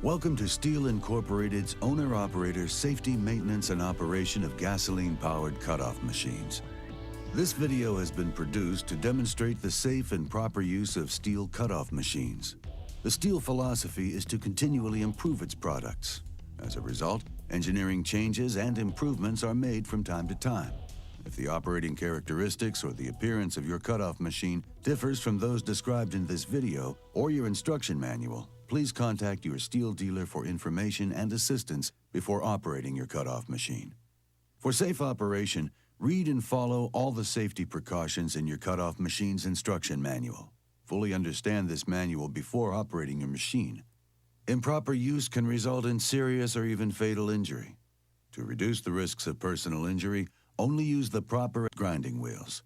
Welcome to Steel Incorporated's owner-operator safety, maintenance, and operation of gasoline-powered cutoff machines. This video has been produced to demonstrate the safe and proper use of Steel cutoff machines. The Steel philosophy is to continually improve its products. As a result, engineering changes and improvements are made from time to time. If the operating characteristics or the appearance of your cutoff machine differs from those described in this video or your instruction manual, please contact your Steel dealer for information and assistance before operating your cutoff machine. For safe operation, read and follow all the safety precautions in your cutoff machine's instruction manual. Fully understand this manual before operating your machine. Improper use can result in serious or even fatal injury. To reduce the risks of personal injury, only use the proper grinding wheels.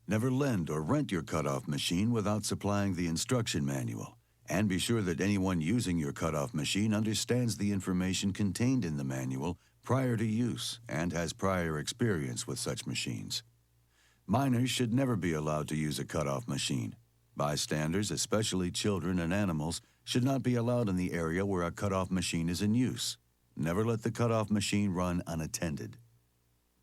Never lend or rent your cutoff machine without supplying the instruction manual, and be sure that anyone using your cutoff machine understands the information contained in the manual prior to use and has prior experience with such machines. Minors should never be allowed to use a cutoff machine. Bystanders, especially children and animals, should not be allowed in the area where a cutoff machine is in use. Never let the cutoff machine run unattended.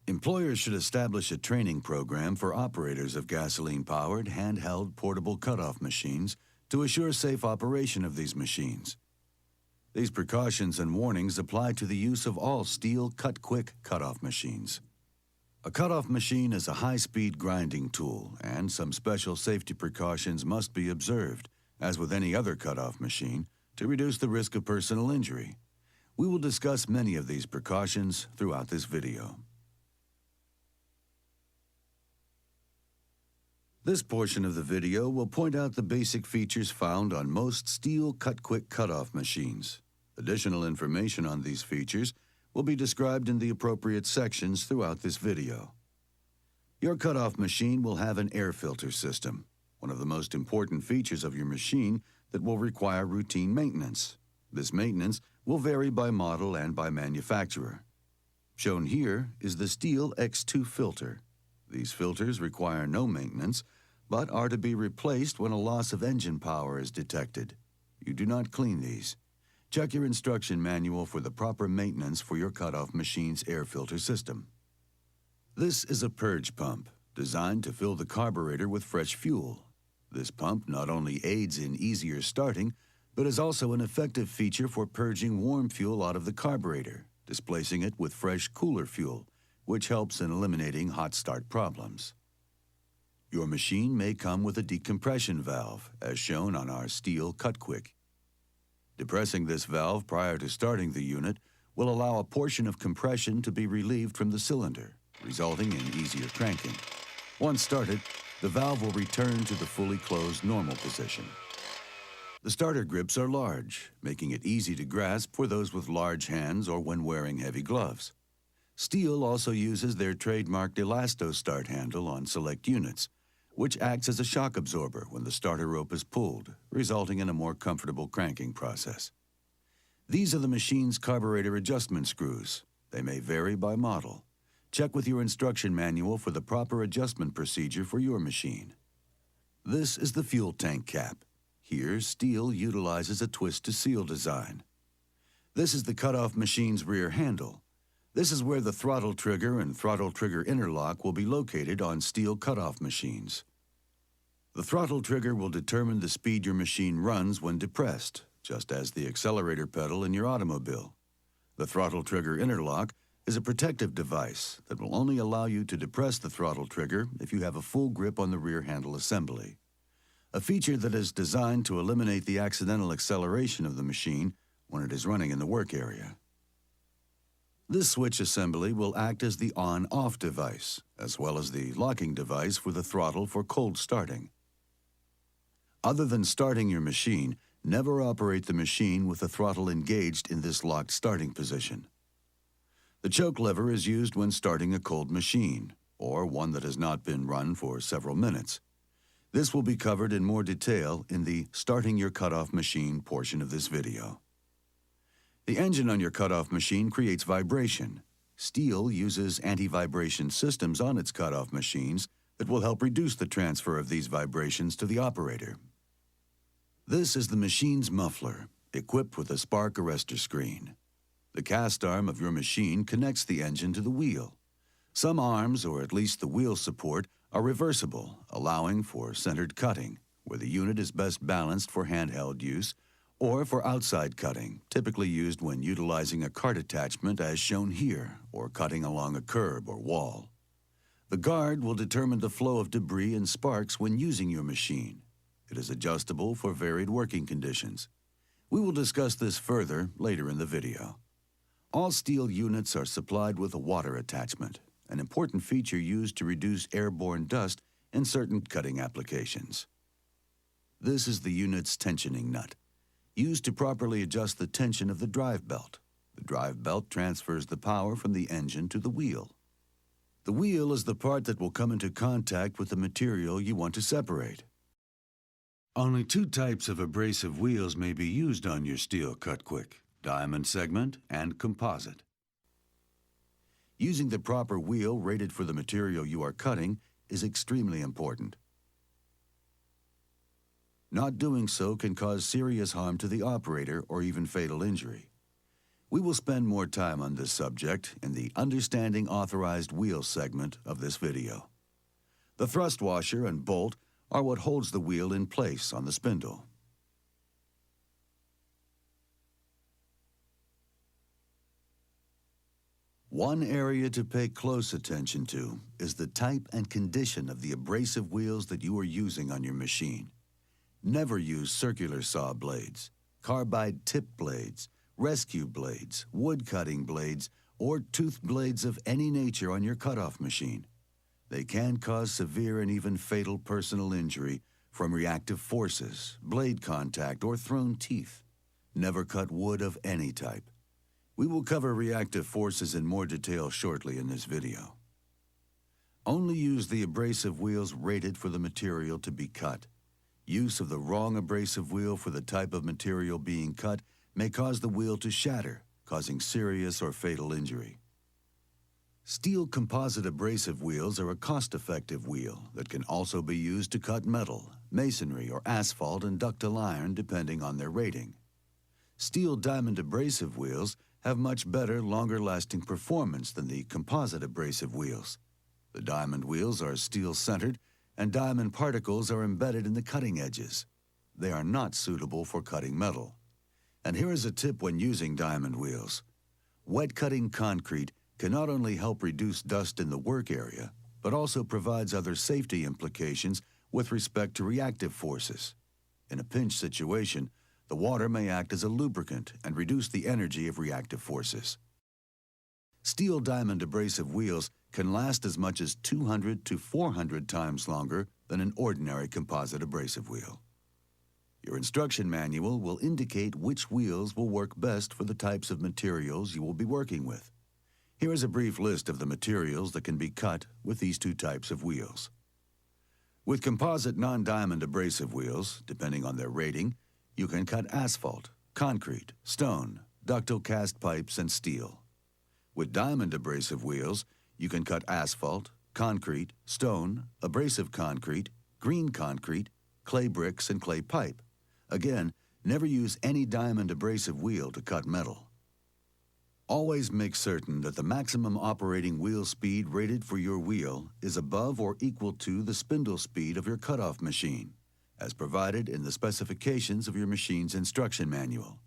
Employers should establish a training program for operators of gasoline-powered, handheld, portable cutoff machines to assure safe operation of these machines. These precautions and warnings apply to the use of all Steel Cut-Quick cutoff machines. A cutoff machine is a high-speed grinding tool, and some special safety precautions must be observed, as with any other cutoff machine, to reduce the risk of personal injury. We will discuss many of these precautions throughout this video. This portion of the video will point out the basic features found on most Steel Cut-Quick cutoff machines. Additional information on these features will be described in the appropriate sections throughout this video. Your cutoff machine will have an air filter system, one of the most important features of your machine that will require routine maintenance. This maintenance will vary by model and by manufacturer. Shown here is the Steel X2 filter. These filters require no maintenance, but are to be replaced when a loss of engine power is detected. You do not clean these. Check your instruction manual for the proper maintenance for your cutoff machine's air filter system. This is a purge pump, designed to fill the carburetor with fresh fuel. This pump not only aids in easier starting, but is also an effective feature for purging warm fuel out of the carburetor, displacing it with fresh, cooler fuel, which helps in eliminating hot start problems. Your machine may come with a decompression valve, as shown on our Steel Cut-Quick. Depressing this valve prior to starting the unit will allow a portion of compression to be relieved from the cylinder, resulting in easier cranking. Once started, the valve will return to the fully closed normal position. The starter grips are large, making it easy to grasp for those with large hands or when wearing heavy gloves. Steel also uses their trademarked Elasto start handle on select units, which acts as a shock absorber when the starter rope is pulled, resulting in a more comfortable cranking process. These are the machine's carburetor adjustment screws. They may vary by model. Check with your instruction manual for the proper adjustment procedure for your machine. This is the fuel tank cap. Here, Steel utilizes a twist-to-seal design. This is the cutoff machine's rear handle. This is where the throttle trigger and throttle trigger interlock will be located on Steel cutoff machines. The throttle trigger will determine the speed your machine runs when depressed, just as the accelerator pedal in your automobile. The throttle trigger interlock is a protective device that will only allow you to depress the throttle trigger if you have a full grip on the rear handle assembly, a feature that is designed to eliminate the accidental acceleration of the machine when it is running in the work area. This switch assembly will act as the on-off device, as well as the locking device for the throttle for cold starting. Other than starting your machine, never operate the machine with the throttle engaged in this locked starting position. The choke lever is used when starting a cold machine, or one that has not been run for several minutes. This will be covered in more detail in the Starting Your Cutoff Machine portion of this video. The engine on your cutoff machine creates vibration. Steel uses anti-vibration systems on its cutoff machines that will help reduce the transfer of these vibrations to the operator. This is the machine's muffler, equipped with a spark arrestor screen. The cast arm of your machine connects the engine to the wheel. Some arms, or at least the wheel support, are reversible, allowing for centered cutting, where the unit is best balanced for handheld use, or for outside cutting, typically used when utilizing a cart attachment as shown here, or cutting along a curb or wall. The guard will determine the flow of debris and sparks when using your machine. It is adjustable for varied working conditions. We will discuss this further later in the video. All Stihl units are supplied with a water attachment, an important feature used to reduce airborne dust in certain cutting applications. This is the unit's tensioning nut, used to properly adjust the tension of the drive belt. The drive belt transfers the power from the engine to the wheel. The wheel is the part that will come into contact with the material you want to separate. Only two types of abrasive wheels may be used on your Stihl Cut-Quick: diamond segment and composite. Using the proper wheel rated for the material you are cutting is extremely important. Not doing so can cause serious harm to the operator or even fatal injury. We will spend more time on this subject in the Understanding Authorized Wheel segment of this video. The thrust washer and bolt are what holds the wheel in place on the spindle. One area to pay close attention to is the type and condition of the abrasive wheels that you are using on your machine. Never use circular saw blades, carbide tip blades, rescue blades, wood cutting blades, or tooth blades of any nature on your cutoff machine. They can cause severe and even fatal personal injury from reactive forces, blade contact, or thrown teeth. Never cut wood of any type. We will cover reactive forces in more detail shortly in this video. Only use the abrasive wheels rated for the material to be cut. Use of the wrong abrasive wheel for the type of material being cut may cause the wheel to shatter, causing serious or fatal injury. Stihl composite abrasive wheels are a cost-effective wheel that can also be used to cut metal, masonry, or asphalt and ductile iron depending on their rating. Stihl diamond abrasive wheels have much better, longer-lasting performance than the composite abrasive wheels. The diamond wheels are steel-centered, and diamond particles are embedded in the cutting edges. They are not suitable for cutting metal. And here is a tip when using diamond wheels. Wet cutting concrete can not only help reduce dust in the work area, but also provides other safety implications with respect to reactive forces. In a pinch situation, the water may act as a lubricant and reduce the energy of reactive forces. Stihl diamond abrasive wheels can last as much as 200 to 400 times longer than an ordinary composite abrasive wheel. Your instruction manual will indicate which wheels will work best for the types of materials you will be working with. Here is a brief list of the materials that can be cut with these two types of wheels. With composite non-diamond abrasive wheels, depending on their rating, you can cut asphalt, concrete, stone, ductile cast pipes, and steel. With diamond abrasive wheels, you can cut asphalt, concrete, stone, abrasive concrete, green concrete, clay bricks, and clay pipe. Again, never use any diamond abrasive wheel to cut metal. Always make certain that the maximum operating wheel speed rated for your wheel is above or equal to the spindle speed of your cutoff machine, as provided in the specifications of your machine's instruction manual.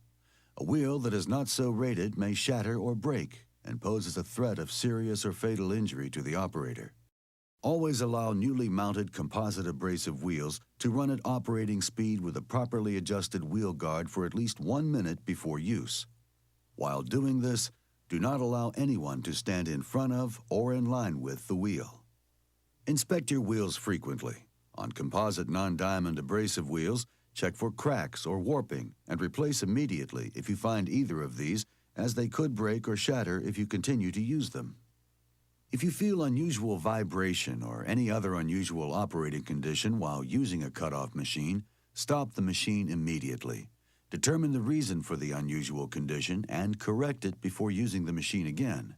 A wheel that is not so rated may shatter or break and poses a threat of serious or fatal injury to the operator. Always allow newly mounted composite abrasive wheels to run at operating speed with a properly adjusted wheel guard for at least 1 minute before use. While doing this, do not allow anyone to stand in front of or in line with the wheel. Inspect your wheels frequently. On composite non-diamond abrasive wheels, check for cracks or warping and replace immediately if you find either of these, as they could break or shatter if you continue to use them. If you feel unusual vibration or any other unusual operating condition while using a cutoff machine, stop the machine immediately. Determine the reason for the unusual condition and correct it before using the machine again.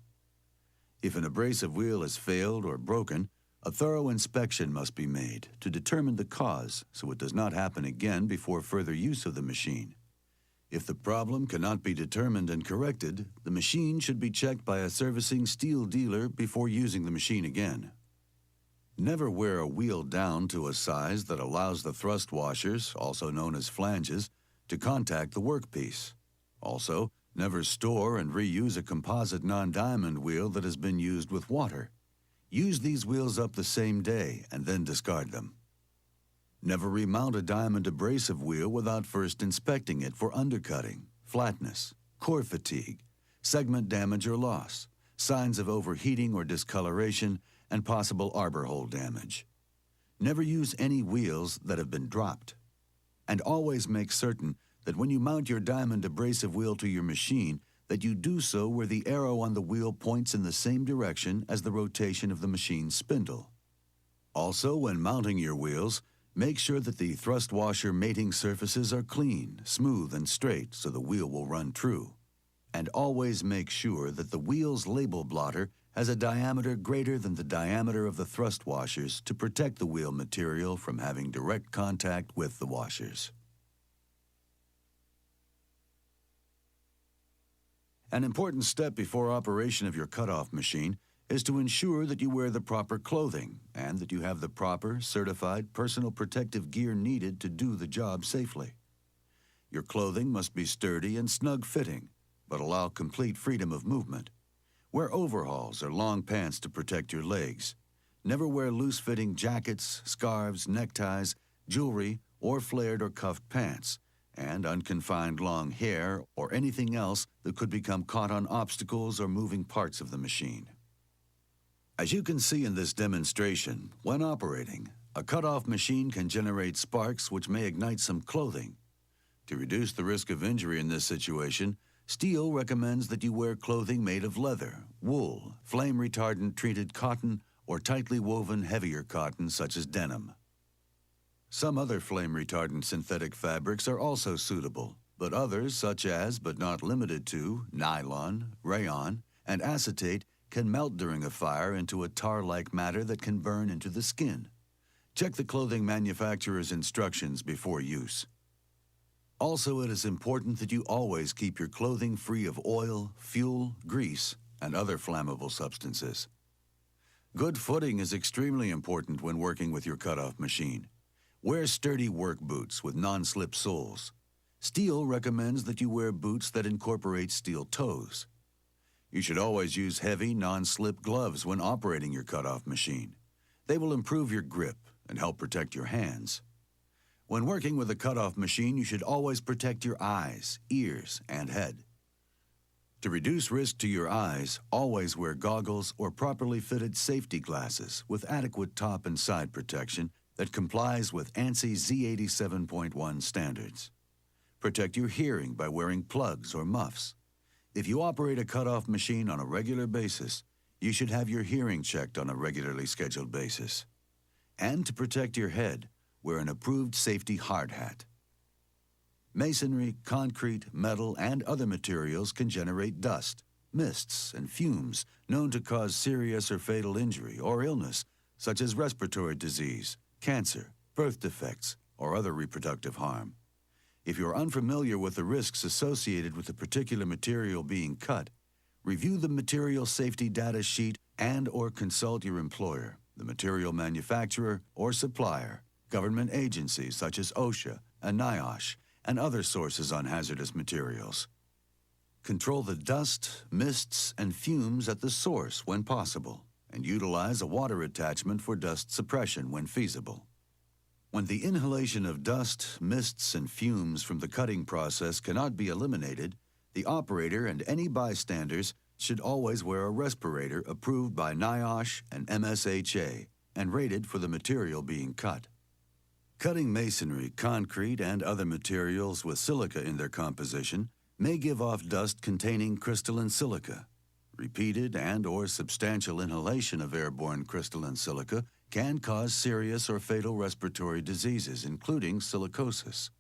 If an abrasive wheel has failed or broken, a thorough inspection must be made to determine the cause so it does not happen again before further use of the machine. If the problem cannot be determined and corrected, the machine should be checked by a servicing steel dealer before using the machine again. Never wear a wheel down to a size that allows the thrust washers, also known as flanges, to contact the workpiece. Also, never store and reuse a composite non-diamond wheel that has been used with water. Use these wheels up the same day and then discard them. Never remount a diamond abrasive wheel without first inspecting it for undercutting, flatness, core fatigue, segment damage or loss, signs of overheating or discoloration, and possible arbor hole damage. Never use any wheels that have been dropped. And always make certain that when you mount your diamond abrasive wheel to your machine, that you do so where the arrow on the wheel points in the same direction as the rotation of the machine's spindle. Also, when mounting your wheels, make sure that the thrust washer mating surfaces are clean, smooth, and straight so the wheel will run true. And always make sure that the wheel's label blotter has a diameter greater than the diameter of the thrust washers to protect the wheel material from having direct contact with the washers. An important step before operation of your cutoff machine is to ensure that you wear the proper clothing and that you have the proper, certified personal protective gear needed to do the job safely. Your clothing must be sturdy and snug-fitting, but allow complete freedom of movement. Wear overalls or long pants to protect your legs. Never wear loose-fitting jackets, scarves, neckties, jewelry, or flared or cuffed pants, and unconfined long hair or anything else that could become caught on obstacles or moving parts of the machine. As you can see in this demonstration, when operating, a cutoff machine can generate sparks which may ignite some clothing. To reduce the risk of injury in this situation, Stihl recommends that you wear clothing made of leather, wool, flame-retardant treated cotton, or tightly woven heavier cotton such as denim. Some other flame-retardant synthetic fabrics are also suitable, but others, such as, but not limited to, nylon, rayon, and acetate, can melt during a fire into a tar-like matter that can burn into the skin. Check the clothing manufacturer's instructions before use. Also, it is important that you always keep your clothing free of oil, fuel, grease, and other flammable substances. Good footing is extremely important when working with your cutoff machine. Wear sturdy work boots with non-slip soles. Stihl recommends that you wear boots that incorporate steel toes. You should always use heavy, non-slip gloves when operating your cutoff machine. They will improve your grip and help protect your hands. When working with a cutoff machine, you should always protect your eyes, ears, and head. To reduce risk to your eyes, always wear goggles or properly fitted safety glasses with adequate top and side protection that complies with ANSI Z87.1 standards. Protect your hearing by wearing plugs or muffs. If you operate a cutoff machine on a regular basis, you should have your hearing checked on a regularly scheduled basis. And to protect your head, wear an approved safety hard hat. Masonry, concrete, metal, and other materials can generate dust, mists, and fumes known to cause serious or fatal injury or illness, such as respiratory disease, cancer, birth defects, or other reproductive harm. If you're unfamiliar with the risks associated with a particular material being cut, review the material safety data sheet and/or consult your employer, the material manufacturer or supplier, government agencies such as OSHA and NIOSH, and other sources on hazardous materials. Control the dust, mists, and fumes at the source when possible, and utilize a water attachment for dust suppression when feasible. When the inhalation of dust, mists, and fumes from the cutting process cannot be eliminated, the operator and any bystanders should always wear a respirator approved by NIOSH and MSHA and rated for the material being cut. Cutting masonry, concrete, and other materials with silica in their composition may give off dust containing crystalline silica. Repeated and/or substantial inhalation of airborne crystalline silica can cause serious or fatal respiratory diseases, including silicosis.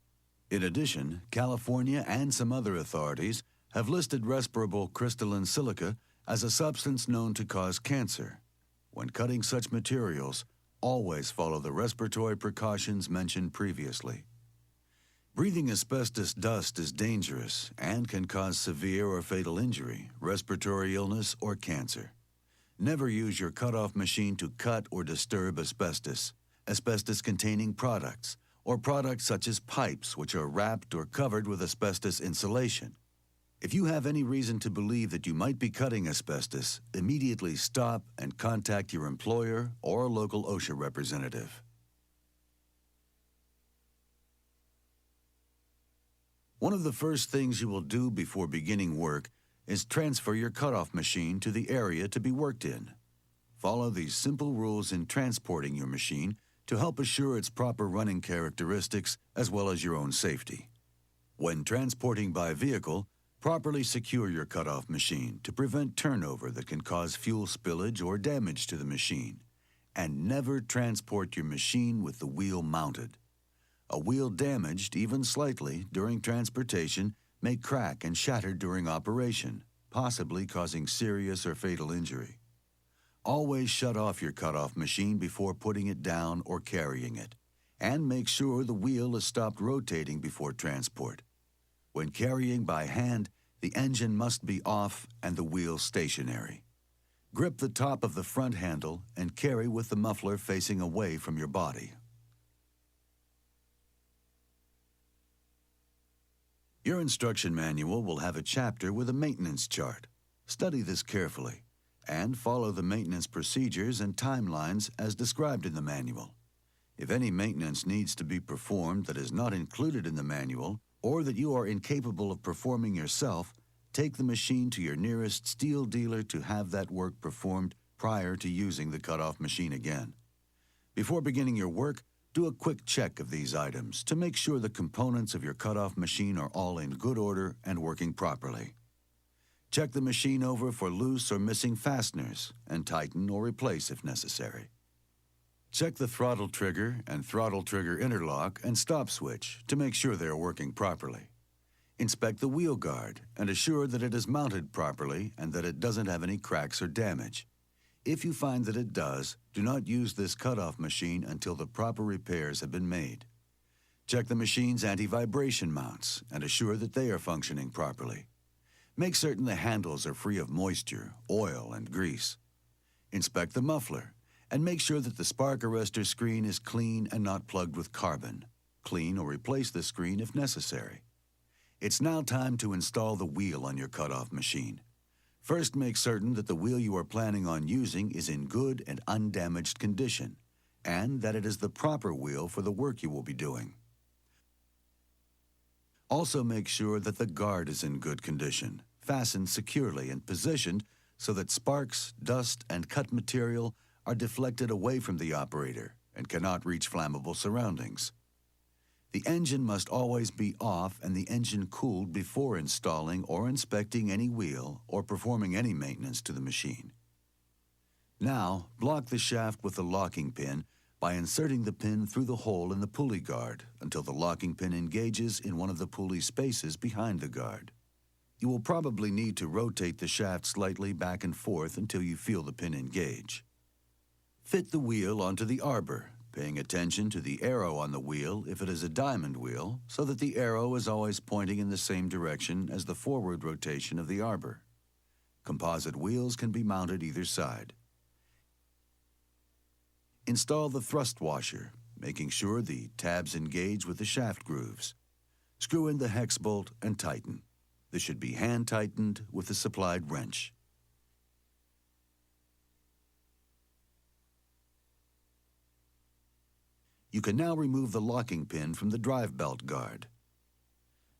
In addition, California and some other authorities have listed respirable crystalline silica as a substance known to cause cancer. When cutting such materials, always follow the respiratory precautions mentioned previously. Breathing asbestos dust is dangerous and can cause severe or fatal injury, respiratory illness, or cancer. Never use your cutoff machine to cut or disturb asbestos, asbestos-containing products, or products such as pipes which are wrapped or covered with asbestos insulation. If you have any reason to believe that you might be cutting asbestos, immediately stop and contact your employer or a local OSHA representative. One of the first things you will do before beginning work is transfer your cutoff machine to the area to be worked in. Follow these simple rules in transporting your machine to help assure its proper running characteristics as well as your own safety. When transporting by vehicle, properly secure your cutoff machine to prevent turnover that can cause fuel spillage or damage to the machine. And never transport your machine with the wheel mounted. A wheel damaged, even slightly, during transportation may crack and shatter during operation, possibly causing serious or fatal injury. Always shut off your cutoff machine before putting it down or carrying it, and make sure the wheel is stopped rotating before transport. When carrying by hand, the engine must be off and the wheel stationary. Grip the top of the front handle and carry with the muffler facing away from your body. Your instruction manual will have a chapter with a maintenance chart. Study this carefully and follow the maintenance procedures and timelines as described in the manual. If any maintenance needs to be performed that is not included in the manual or that you are incapable of performing yourself, take the machine to your nearest steel dealer to have that work performed prior to using the cutoff machine again. Before beginning your work, do a quick check of these items to make sure the components of your cutoff machine are all in good order and working properly. Check the machine over for loose or missing fasteners and tighten or replace if necessary. Check the throttle trigger and throttle trigger interlock and stop switch to make sure they are working properly. Inspect the wheel guard and assure that it is mounted properly and that it doesn't have any cracks or damage. If you find that it does, do not use this cutoff machine until the proper repairs have been made. Check the machine's anti-vibration mounts and assure that they are functioning properly. Make certain the handles are free of moisture, oil, and grease. Inspect the muffler and make sure that the spark arrestor screen is clean and not plugged with carbon. Clean or replace the screen if necessary. It's now time to install the wheel on your cutoff machine. First, make certain that the wheel you are planning on using is in good and undamaged condition, and that it is the proper wheel for the work you will be doing. Also, make sure that the guard is in good condition, fastened securely and positioned so that sparks, dust, and cut material are deflected away from the operator and cannot reach flammable surroundings. The engine must always be off and the engine cooled before installing or inspecting any wheel or performing any maintenance to the machine. Now, block the shaft with the locking pin by inserting the pin through the hole in the pulley guard until the locking pin engages in one of the pulley spaces behind the guard. You will probably need to rotate the shaft slightly back and forth until you feel the pin engage. Fit the wheel onto the arbor, paying attention to the arrow on the wheel if it is a diamond wheel, so that the arrow is always pointing in the same direction as the forward rotation of the arbor. Composite wheels can be mounted either side. Install the thrust washer, making sure the tabs engage with the shaft grooves. Screw in the hex bolt and tighten. This should be hand tightened with the supplied wrench. You can now remove the locking pin from the drive belt guard.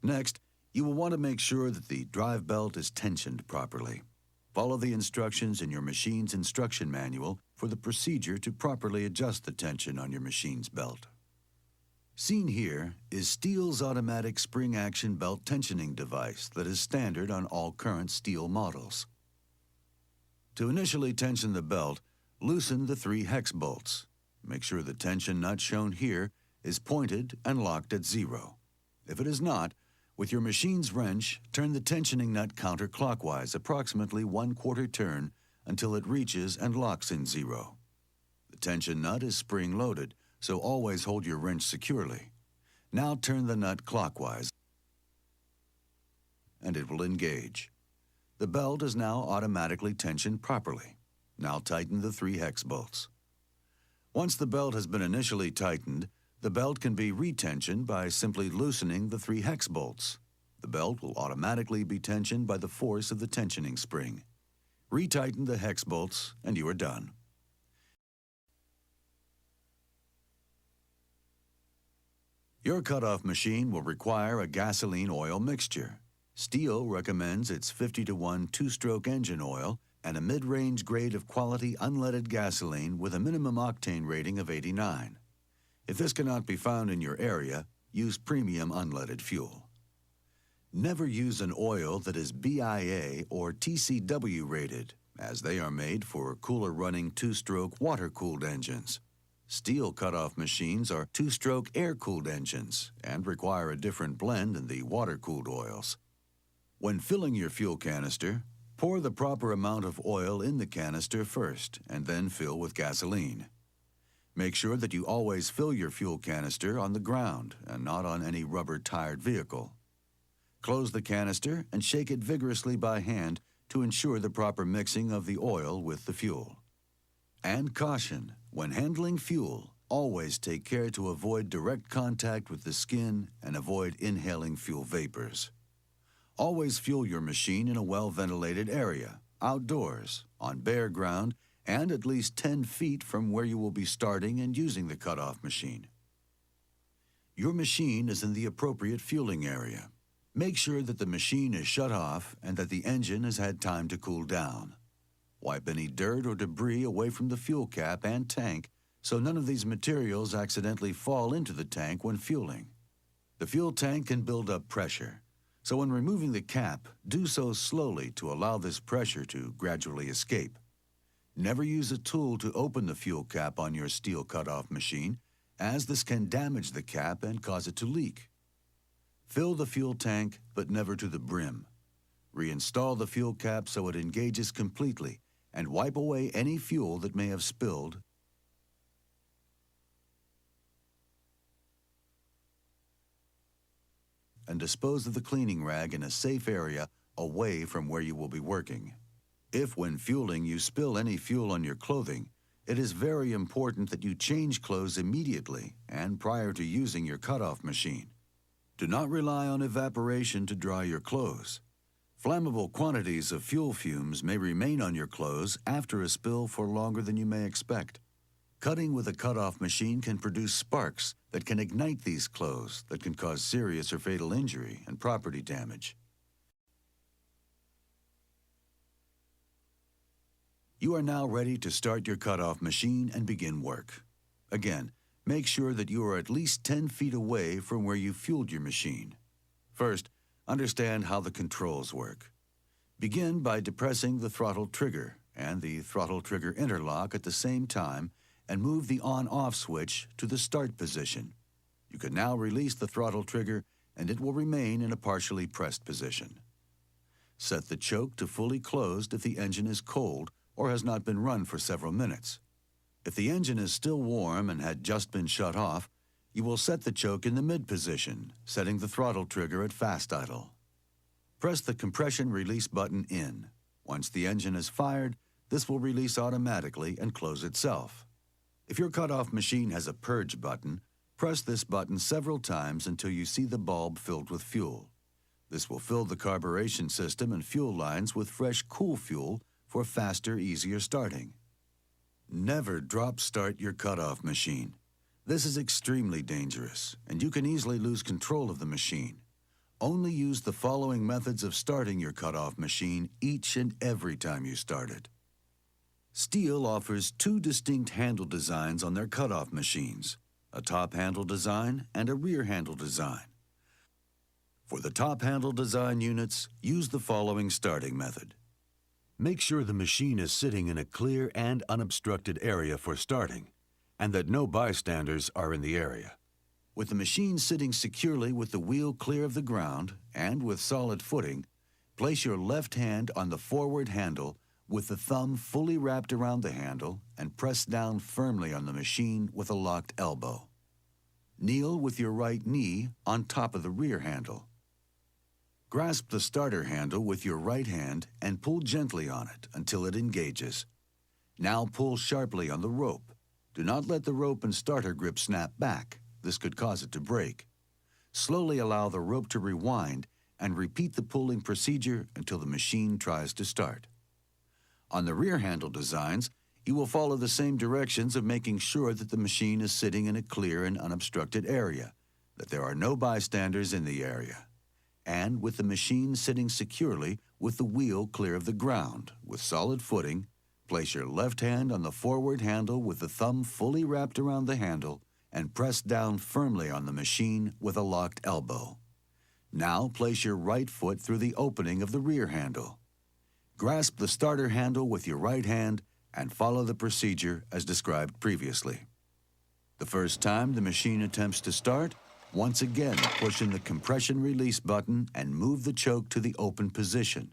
Next, you will want to make sure that the drive belt is tensioned properly. Follow the instructions in your machine's instruction manual for the procedure to properly adjust the tension on your machine's belt. Seen here is Stihl's automatic spring action belt tensioning device that is standard on all current Stihl models. To initially tension the belt, loosen the 3 hex bolts. Make sure the tension nut shown here is pointed and locked at 0. If it is not, with your machine's wrench, turn the tensioning nut counterclockwise approximately 1/4 turn until it reaches and locks in 0. The tension nut is spring-loaded, so always hold your wrench securely. Now turn the nut clockwise and it will engage. The belt is now automatically tensioned properly. Now tighten the 3 hex bolts. Once the belt has been initially tightened, the belt can be retensioned by simply loosening the 3 hex bolts. The belt will automatically be tensioned by the force of the tensioning spring. Retighten the hex bolts and you are done. Your cutoff machine will require a gasoline oil mixture. Stihl recommends its 50-to-1 two-stroke engine oil and a mid-range grade of quality unleaded gasoline with a minimum octane rating of 89. If this cannot be found in your area, use premium unleaded fuel. Never use an oil that is BIA or TCW rated, as they are made for cooler-running two-stroke water-cooled engines. Stihl cutoff machines are two-stroke air-cooled engines and require a different blend than the water-cooled oils. When filling your fuel canister, pour the proper amount of oil in the canister first and then fill with gasoline. Make sure that you always fill your fuel canister on the ground and not on any rubber-tired vehicle. Close the canister and shake it vigorously by hand to ensure the proper mixing of the oil with the fuel. And caution, when handling fuel, always take care to avoid direct contact with the skin and avoid inhaling fuel vapors. Always fuel your machine in a well-ventilated area, outdoors, on bare ground, and at least 10 feet from where you will be starting and using the cutoff machine. Your machine is in the appropriate fueling area. Make sure that the machine is shut off and that the engine has had time to cool down. Wipe any dirt or debris away from the fuel cap and tank so none of these materials accidentally fall into the tank when fueling. The fuel tank can build up pressure, so when removing the cap, do so slowly to allow this pressure to gradually escape. Never use a tool to open the fuel cap on your Stihl cutoff machine, as this can damage the cap and cause it to leak. Fill the fuel tank, but never to the brim. Reinstall the fuel cap so it engages completely, and wipe away any fuel that may have spilled. And dispose of the cleaning rag in a safe area away from where you will be working. If when fueling you spill any fuel on your clothing, it is very important that you change clothes immediately and prior to using your cutoff machine. Do not rely on evaporation to dry your clothes. Flammable quantities of fuel fumes may remain on your clothes after a spill for longer than you may expect. Cutting with a cutoff machine can produce sparks that can ignite these clothes that can cause serious or fatal injury and property damage. You are now ready to start your cutoff machine and begin work. Again, make sure that you are at least 10 feet away from where you fueled your machine. First, understand how the controls work. Begin by depressing the throttle trigger and the throttle trigger interlock at the same time and move the on-off switch to the start position. You can now release the throttle trigger and it will remain in a partially pressed position. Set the choke to fully closed if the engine is cold or has not been run for several minutes. If the engine is still warm and had just been shut off, you will set the choke in the mid position, setting the throttle trigger at fast idle. Press the compression release button in. Once the engine is fired, this will release automatically and close itself. If your cutoff machine has a purge button, press this button several times until you see the bulb filled with fuel. This will fill the carburation system and fuel lines with fresh, cool fuel for faster, easier starting. Never drop start your cutoff machine. This is extremely dangerous, and you can easily lose control of the machine. Only use the following methods of starting your cutoff machine each and every time you start it. Stihl offers 2 distinct handle designs on their cutoff machines, a top handle design and a rear handle design. For the top handle design units, use the following starting method. Make sure the machine is sitting in a clear and unobstructed area for starting, and that no bystanders are in the area. With the machine sitting securely with the wheel clear of the ground and with solid footing, place your left hand on the forward handle with the thumb fully wrapped around the handle and press down firmly on the machine with a locked elbow. Kneel with your right knee on top of the rear handle. Grasp the starter handle with your right hand and pull gently on it until it engages. Now pull sharply on the rope. Do not let the rope and starter grip snap back. This could cause it to break. Slowly allow the rope to rewind and repeat the pulling procedure until the machine tries to start. On the rear handle designs, you will follow the same directions of making sure that the machine is sitting in a clear and unobstructed area, that there are no bystanders in the area, and with the machine sitting securely with the wheel clear of the ground, with solid footing. Place your left hand on the forward handle with the thumb fully wrapped around the handle and press down firmly on the machine with a locked elbow. Now place your right foot through the opening of the rear handle. Grasp the starter handle with your right hand and follow the procedure as described previously. The first time the machine attempts to start, once again push in the compression release button and move the choke to the open position.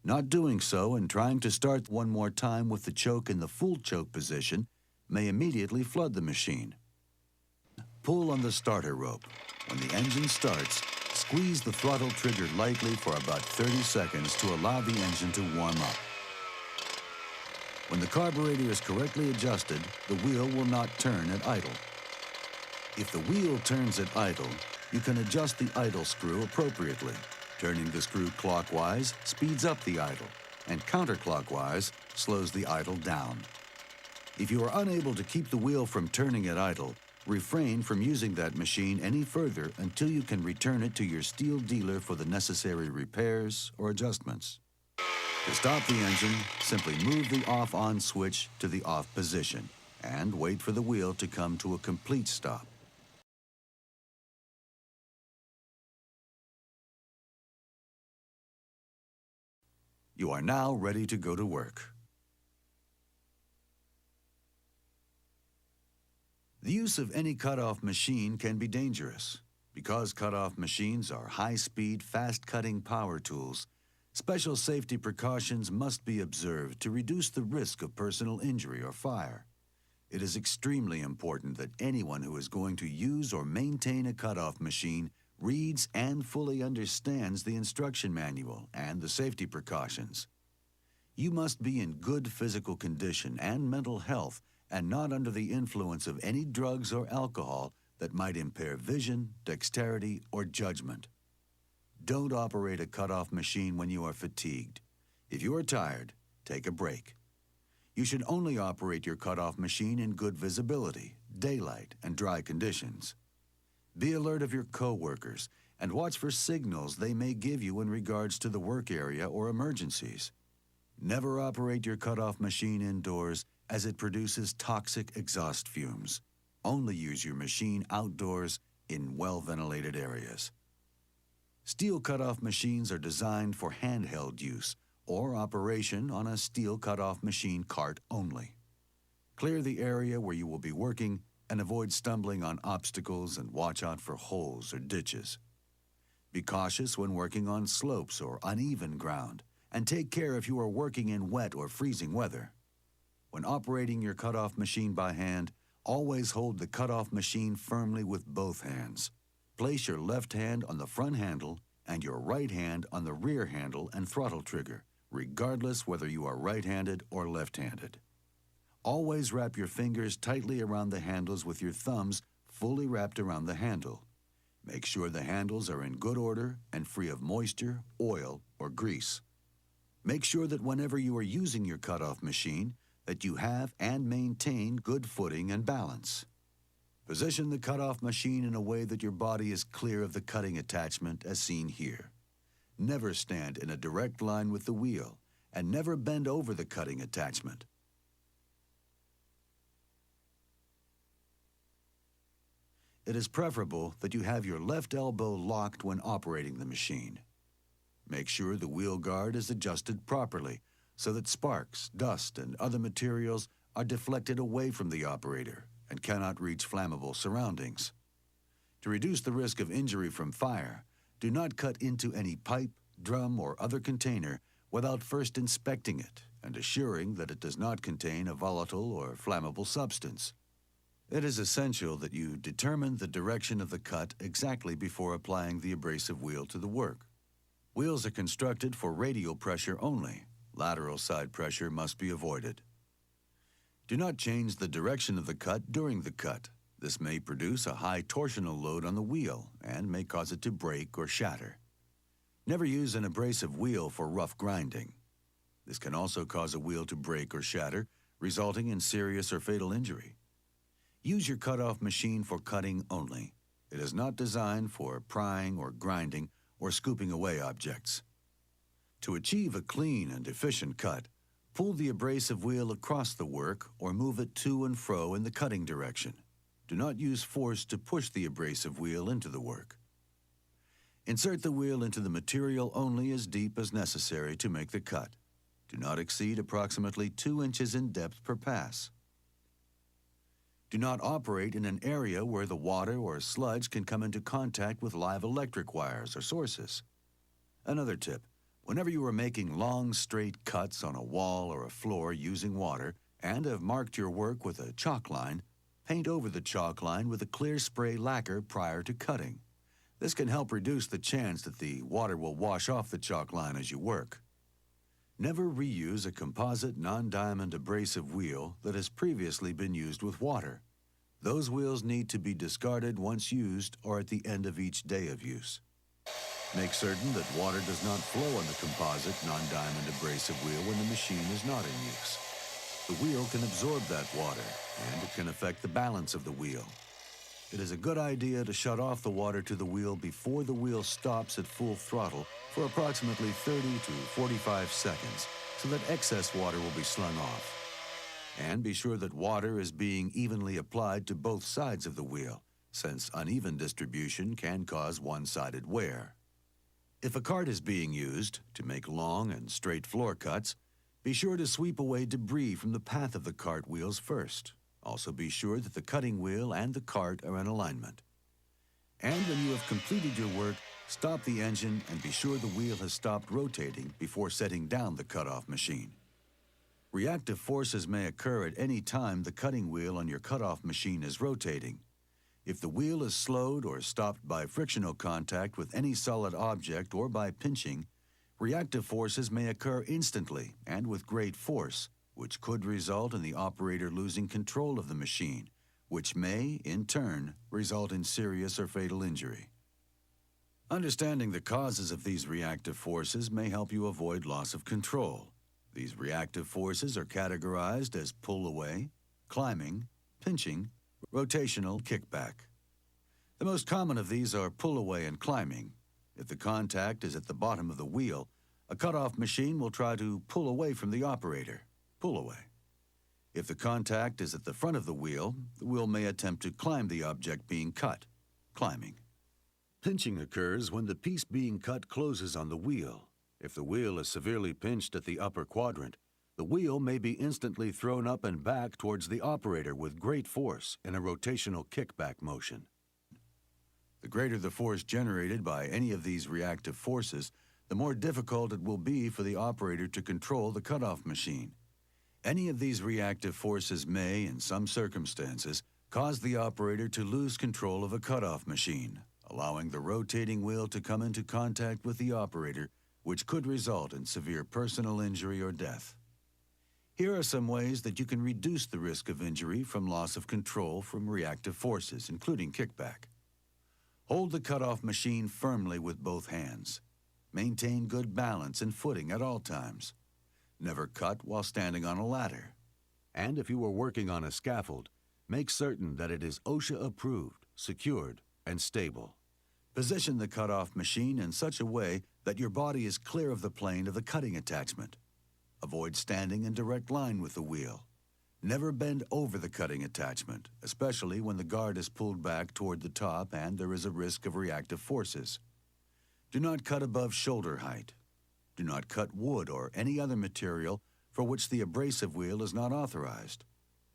Not doing so and trying to start one more time with the choke in the full choke position may immediately flood the machine. Pull on the starter rope. When the engine starts, squeeze the throttle trigger lightly for about 30 seconds to allow the engine to warm up. When the carburetor is correctly adjusted, the wheel will not turn at idle. If the wheel turns at idle, you can adjust the idle screw appropriately. Turning the screw clockwise speeds up the idle, and counterclockwise slows the idle down. If you are unable to keep the wheel from turning at idle, refrain from using that machine any further until you can return it to your steel dealer for the necessary repairs or adjustments. To stop the engine, simply move the off-on switch to the off position and wait for the wheel to come to a complete stop. You are now ready to go to work. The use of any cutoff machine can be dangerous. Because cutoff machines are high-speed, fast-cutting power tools, special safety precautions must be observed to reduce the risk of personal injury or fire. It is extremely important that anyone who is going to use or maintain a cutoff machine reads and fully understands the instruction manual and the safety precautions. You must be in good physical condition and mental health and not under the influence of any drugs or alcohol that might impair vision, dexterity, or judgment. Don't operate a cutoff machine when you are fatigued. If you are tired, take a break. You should only operate your cutoff machine in good visibility, daylight, and dry conditions. Be alert of your coworkers and watch for signals they may give you in regards to the work area or emergencies. Never operate your cutoff machine indoors as it produces toxic exhaust fumes. Only use your machine outdoors in well-ventilated areas. Steel cutoff machines are designed for handheld use or operation on a steel cutoff machine cart only. Clear the area where you will be working and avoid stumbling on obstacles and watch out for holes or ditches. Be cautious when working on slopes or uneven ground, and take care if you are working in wet or freezing weather. When operating your cutoff machine by hand, always hold the cutoff machine firmly with both hands. Place your left hand on the front handle and your right hand on the rear handle and throttle trigger, regardless whether you are right-handed or left-handed. Always wrap your fingers tightly around the handles with your thumbs fully wrapped around the handle. Make sure the handles are in good order and free of moisture, oil, or grease. Make sure that whenever you are using your cutoff machine, that you have and maintain good footing and balance. Position the cutoff machine in a way that your body is clear of the cutting attachment as seen here. Never stand in a direct line with the wheel, and never bend over the cutting attachment. It is preferable that you have your left elbow locked when operating the machine. Make sure the wheel guard is adjusted properly so that sparks, dust, and other materials are deflected away from the operator and cannot reach flammable surroundings. To reduce the risk of injury from fire, do not cut into any pipe, drum, or other container without first inspecting it and assuring that it does not contain a volatile or flammable substance. It is essential that you determine the direction of the cut exactly before applying the abrasive wheel to the work. Wheels are constructed for radial pressure only. Lateral side pressure must be avoided. Do not change the direction of the cut during the cut. This may produce a high torsional load on the wheel and may cause it to break or shatter. Never use an abrasive wheel for rough grinding. This can also cause a wheel to break or shatter, resulting in serious or fatal injury. Use your cutoff machine for cutting only. It is not designed for prying or grinding or scooping away objects. To achieve a clean and efficient cut, pull the abrasive wheel across the work or move it to and fro in the cutting direction. Do not use force to push the abrasive wheel into the work. Insert the wheel into the material only as deep as necessary to make the cut. Do not exceed approximately 2 inches in depth per pass. Do not operate in an area where the water or sludge can come into contact with live electric wires or sources. Another tip, whenever you are making long, straight cuts on a wall or a floor using water and have marked your work with a chalk line, paint over the chalk line with a clear spray lacquer prior to cutting. This can help reduce the chance that the water will wash off the chalk line as you work. Never reuse a composite non-diamond abrasive wheel that has previously been used with water. Those wheels need to be discarded once used or at the end of each day of use. Make certain that water does not flow on the composite non-diamond abrasive wheel when the machine is not in use. The wheel can absorb that water, and it can affect the balance of the wheel. It is a good idea to shut off the water to the wheel before the wheel stops at full throttle for approximately 30 to 45 seconds so that excess water will be slung off. And be sure that water is being evenly applied to both sides of the wheel, since uneven distribution can cause one-sided wear. If a cart is being used to make long and straight floor cuts, be sure to sweep away debris from the path of the cart wheels first. Also be sure that the cutting wheel and the cart are in alignment. And when you have completed your work, stop the engine and be sure the wheel has stopped rotating before setting down the cutoff machine. Reactive forces may occur at any time the cutting wheel on your cutoff machine is rotating. If the wheel is slowed or stopped by frictional contact with any solid object or by pinching, reactive forces may occur instantly and with great force, which could result in the operator losing control of the machine, which may, in turn, result in serious or fatal injury. Understanding the causes of these reactive forces may help you avoid loss of control. These reactive forces are categorized as pull-away, climbing, pinching, rotational kickback. The most common of these are pull-away and climbing. If the contact is at the bottom of the wheel, a cutoff machine will try to pull away from the operator. Pull away. If the contact is at the front of the wheel may attempt to climb the object being cut, climbing. Pinching occurs when the piece being cut closes on the wheel. If the wheel is severely pinched at the upper quadrant, the wheel may be instantly thrown up and back towards the operator with great force in a rotational kickback motion. The greater the force generated by any of these reactive forces, the more difficult it will be for the operator to control the cutoff machine. Any of these reactive forces may, in some circumstances, cause the operator to lose control of a cutoff machine, allowing the rotating wheel to come into contact with the operator, which could result in severe personal injury or death. Here are some ways that you can reduce the risk of injury from loss of control from reactive forces, including kickback. Hold the cutoff machine firmly with both hands. Maintain good balance and footing at all times. Never cut while standing on a ladder. And if you are working on a scaffold, make certain that it is OSHA approved, secured, and stable. Position the cutoff machine in such a way that your body is clear of the plane of the cutting attachment. Avoid standing in direct line with the wheel. Never bend over the cutting attachment, especially when the guard is pulled back toward the top and there is a risk of reactive forces. Do not cut above shoulder height. Do not cut wood or any other material for which the abrasive wheel is not authorized.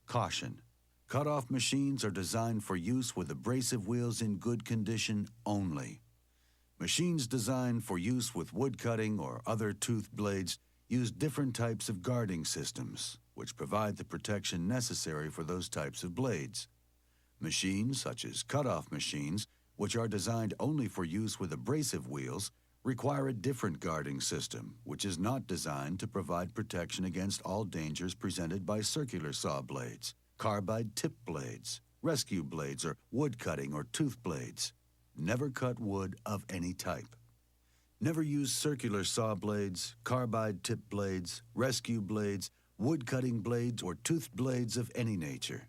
Caution: cutoff machines are designed for use with abrasive wheels in good condition only. Machines designed for use with wood cutting or other toothed blades use different types of guarding systems, which provide the protection necessary for those types of blades. Machines such as cutoff machines, which are designed only for use with abrasive wheels, require a different guarding system, which is not designed to provide protection against all dangers presented by circular saw blades, carbide tip blades, rescue blades, or wood cutting or tooth blades. Never cut wood of any type. Never use circular saw blades, carbide tip blades, rescue blades, wood cutting blades, or tooth blades of any nature.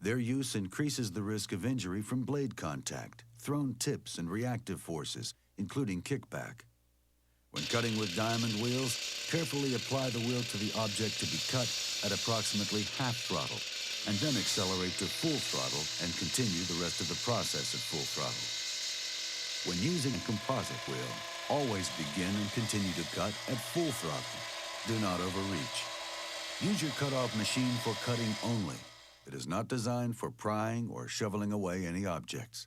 Their use increases the risk of injury from blade contact, thrown tips, and reactive forces, including kickback. When cutting with diamond wheels, carefully apply the wheel to the object to be cut at approximately half throttle, and then accelerate to full throttle and continue the rest of the process at full throttle. When using a composite wheel, always begin and continue to cut at full throttle. Do not overreach. Use your cutoff machine for cutting only. It is not designed for prying or shoveling away any objects.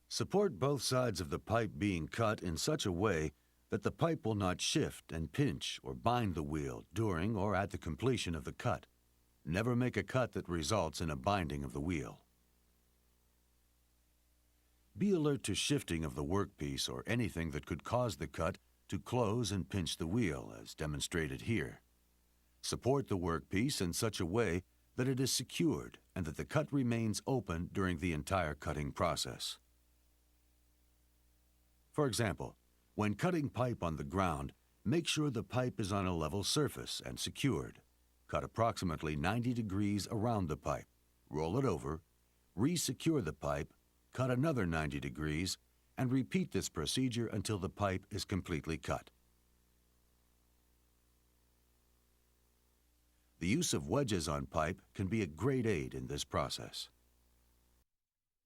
Support both sides of the pipe being cut in such a way that the pipe will not shift and pinch or bind the wheel during or at the completion of the cut. Never make a cut that results in a binding of the wheel. Be alert to shifting of the workpiece or anything that could cause the cut to close and pinch the wheel, as demonstrated here. Support the workpiece in such a way that it is secured and that the cut remains open during the entire cutting process. For example, when cutting pipe on the ground, make sure the pipe is on a level surface and secured. Cut approximately 90 degrees around the pipe. Roll it over, re-secure the pipe, cut another 90 degrees, and repeat this procedure until the pipe is completely cut. The use of wedges on pipe can be a great aid in this process.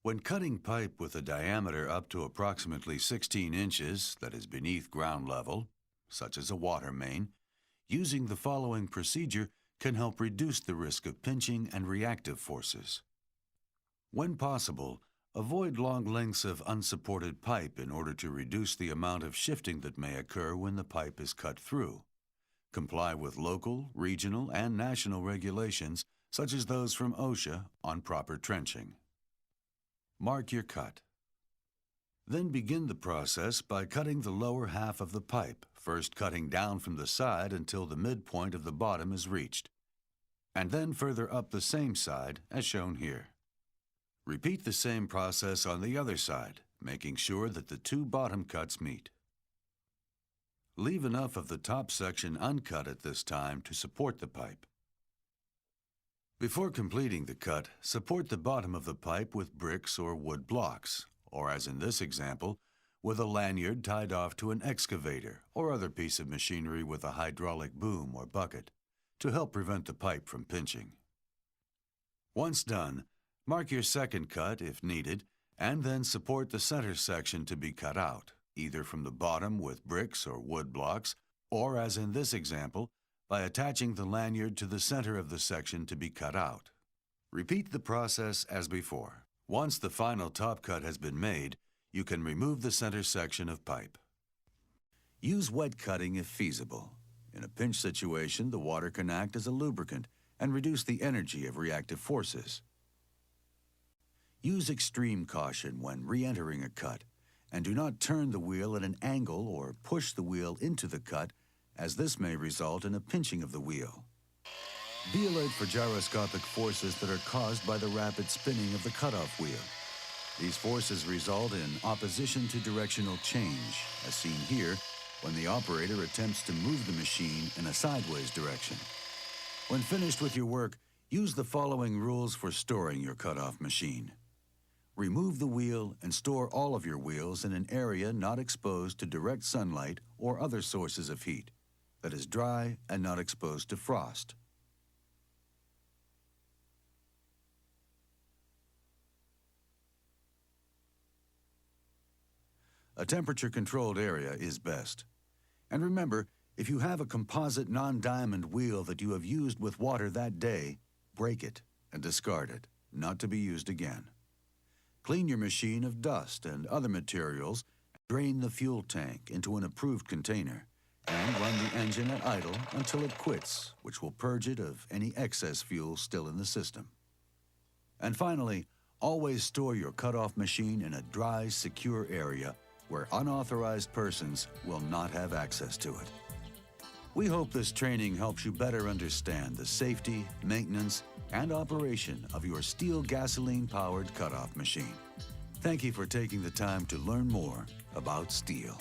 When cutting pipe with a diameter up to approximately 16 inches that is beneath ground level, such as a water main, using the following procedure can help reduce the risk of pinching and reactive forces. When possible, avoid long lengths of unsupported pipe in order to reduce the amount of shifting that may occur when the pipe is cut through. Comply with local, regional, and national regulations, such as those from OSHA, on proper trenching. Mark your cut. Then begin the process by cutting the lower half of the pipe, first cutting down from the side until the midpoint of the bottom is reached, and then further up the same side, as shown here. Repeat the same process on the other side, making sure that the two bottom cuts meet. Leave enough of the top section uncut at this time to support the pipe. Before completing the cut, support the bottom of the pipe with bricks or wood blocks, or as in this example, with a lanyard tied off to an excavator or other piece of machinery with a hydraulic boom or bucket, to help prevent the pipe from pinching. Once done, mark your second cut if needed, and then support the center section to be cut out, either from the bottom with bricks or wood blocks, or as in this example, by attaching the lanyard to the center of the section to be cut out. Repeat the process as before. Once the final top cut has been made, you can remove the center section of pipe. Use wet cutting if feasible. In a pinch situation, the water can act as a lubricant and reduce the energy of reactive forces. Use extreme caution when re-entering a cut, and do not turn the wheel at an angle or push the wheel into the cut, as this may result in a pinching of the wheel. Be alert for gyroscopic forces that are caused by the rapid spinning of the cutoff wheel. These forces result in opposition to directional change, as seen here, when the operator attempts to move the machine in a sideways direction. When finished with your work, use the following rules for storing your cutoff machine. Remove the wheel and store all of your wheels in an area not exposed to direct sunlight or other sources of heat, that is dry and not exposed to frost. A temperature-controlled area is best. And remember, if you have a composite non-diamond wheel that you have used with water that day, break it and discard it, not to be used again. Clean your machine of dust and other materials, drain the fuel tank into an approved container, and run the engine at idle until it quits, which will purge it of any excess fuel still in the system. And finally, always store your cutoff machine in a dry, secure area where unauthorized persons will not have access to it. We hope this training helps you better understand the safety, maintenance, and operation of your Stihl gasoline-powered cutoff machine. Thank you for taking the time to learn more about Stihl.